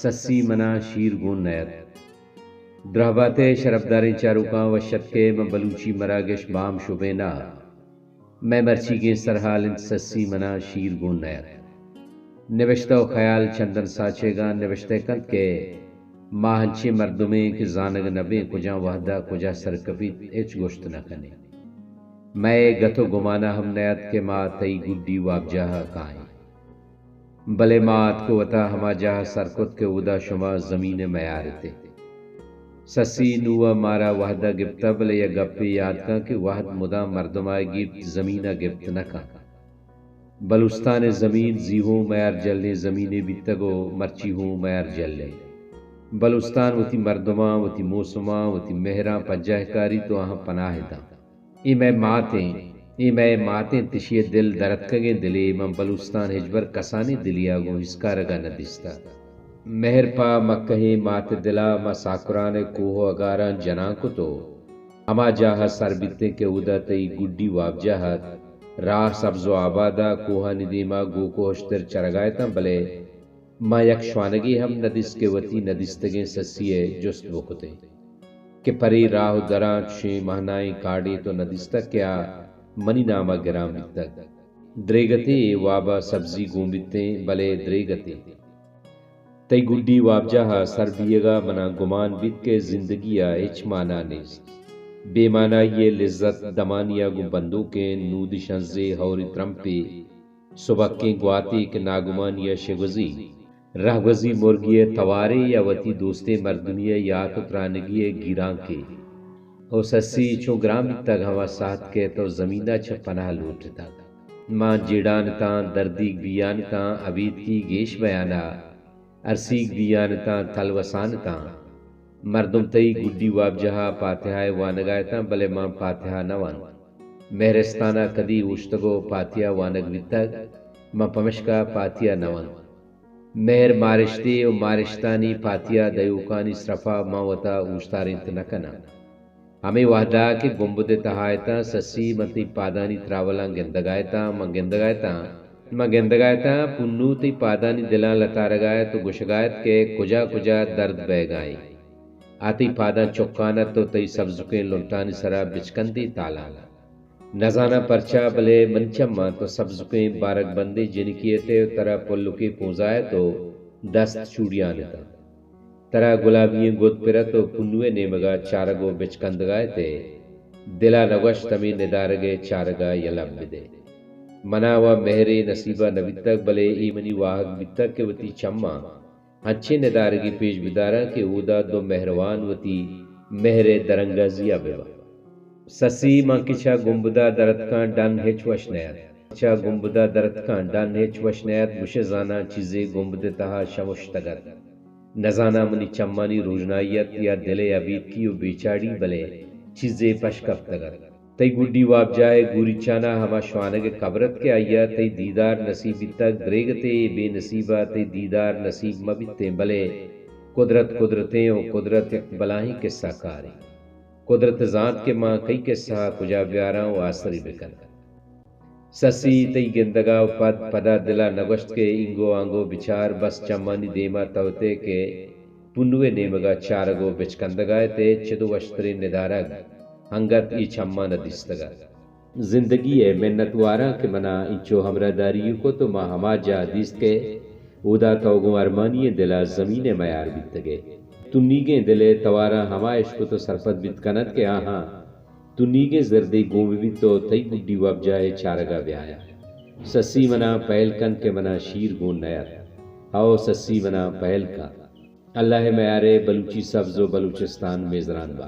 سسی منا شیر گون نیت درہباتے شرفداریں چاروکاں و شتکے میں بلوچی مراگش بام شبینا میں مرچی کے سرحال سسی منا شیر گون نیت نوشتہ و خیال چندن ساچے گا نوشتہ کند کے ماہنچے مردمیں کہ زانگ نبے کجا وحدہ کجا سرکفیت ایچ گوشت نہ کنے میں گتو گمانا ہم نیت کے ماں تئی گڈی واب جاہا کائیں بلے مات کو وطا ہما جاہا سرکت کے ادا شما زمین میارتے سسی نوہ مارا وحدہ گپتا بلے یا گپی یاد کا کہ وحد مدا مردمائے گپت زمینہ گپت نہ کا بلوستان زمین زیہوں میار جلنے زمینے بیتگو مرچی ہوں میار جلنے بلوستان وتی مردماں وتی موسماں وتی مہراں پجاہ کاری تو آہاں پناہ دا ای میں ماتیں تشیے دل درد کگیں دلے من بلوستان ہجبر کسانی دلیا گو ہسکارگا ندستا مہر پا مکہیں مات دلا ما ساکران کوہ اگاران جنان کو تو اما جاہا سر بیتے کے ادا تئی گڈی واب جاہت راہ سبز و آبادا کوہ ندیما گو کو ہشتر چرگائیتا بلے ما یک شوانگی ہم ندس کے وتی ندستگیں سسیے جست بکتے کہ پری راہ دران شیں مہنائیں کاڑی تو ندستا کیا منی نامہ گرام بیتک دریگتے وابا سبزی گومبتے بلے دریگتے تی گڈی واب جاہا سر بیگا منا گمان بیت کے زندگیہ اچ مانا نیست بے معنی یہ لذت دمانیا گو بندوقیں نود شنزے ہوری ترمپے صبحکیں گواتے کے ناگمانیا شگوزی رہگوزی مرگی توارے یا وتی دوستے مردمیہ یا تو ترانگی گیران کے او سسی چو گرام تک ہوا ساتھ کے تو زمینہ چھ پناہ لوٹتا ماں جیڑانتاں دردیگ بیانتاں عبید کی گیش بیانا ارسیگ بیانتاں تلوسانتاں مردم تئی گڈی واب جہا پاتہائے وانگائیتاں بلے ماں پاتہا نوان مہرستانہ کدی اوشتگو پاتیا وانگ ویتگ ماں پمشکا پاتیا نوان مہر مارشتے و مارشتانی پاتیا دیوکانی صرفا ماں وطا اوشتارنت نکنا ہمیں وحدہ کے گمبد تہایتا سسی متی پادانی تراولاں گندگائیتا ماں گندگائیتا پنو تی پادانی دلان لتارگائے تو گشگائیت کے کجا کجا درد بے گائیں آتی پادا چوکانا تو تی سبزکیں لنٹانی سرا بچکندی تالا نزانا پرچا بلے منچمہ تو سبزکیں بارک بندی جنکیتے ترا پلکی پوزائے تو دست چوڑیانتا ترا گلابییں گود پرا تو پنوے نیمگا چارگو بچکندگائے تے دلا نگوش تمی ندارگے چارگا یلم بدے مناوا مہرے نصیبہ نبیتک بلے ایمنی واحق بیتک کے وتی چمہ اچھے ندارگی پیش بدارا کہ اودا دو مہروان وتی مہر درنگازیا بیوا سسی ماں کچھا گمبدا درتکان ڈان ہیچ وشنیت مشزانا چیزے گمبد تہا شمشتگت نزانا منی چمانی روجنائیت یا دل عبید کی و بیچاڑی بلے چیزے پشکفتگت تی گڈی واب جائے گوری چانا ہما شوانگ قبرت کے آیا تی دیدار نصیبی تک دریگتے بے نصیبہ تی دیدار نصیب مبیتے بلے قدرتیں و قدرت بلاہیں قصہ کاری قدرت ذات کے ماں کئی قصہ کجا بیاراں و آسری بکن سسی تی گندگا و پدا دلا نگوشت کے انگو آنگو بچار بس چمانی دیما توتے کے پنوے نیمگا چارگو بچکندگائے تے چدو وشتری ندارگ ہنگت ای چمہ ندستگا زندگی ہے منت وارا کہ منا انچو ہمرہ داریو کو تو ماں ہما جا دیست کے اودا توگو ارمانی دلا زمین میار بیتگے تنیگیں دلے توارا ہما عشق تو سرپت بیت کنت کے آہاں تنیگیں زردی گومی بھی تو تی گڈی واب جائے چارگا بیایا سسی منا پہل کن کے منا شیر گون نیت آؤ سسی منا پہل کا اللہ میارے بلوچی سبز و بلوچستان میزران با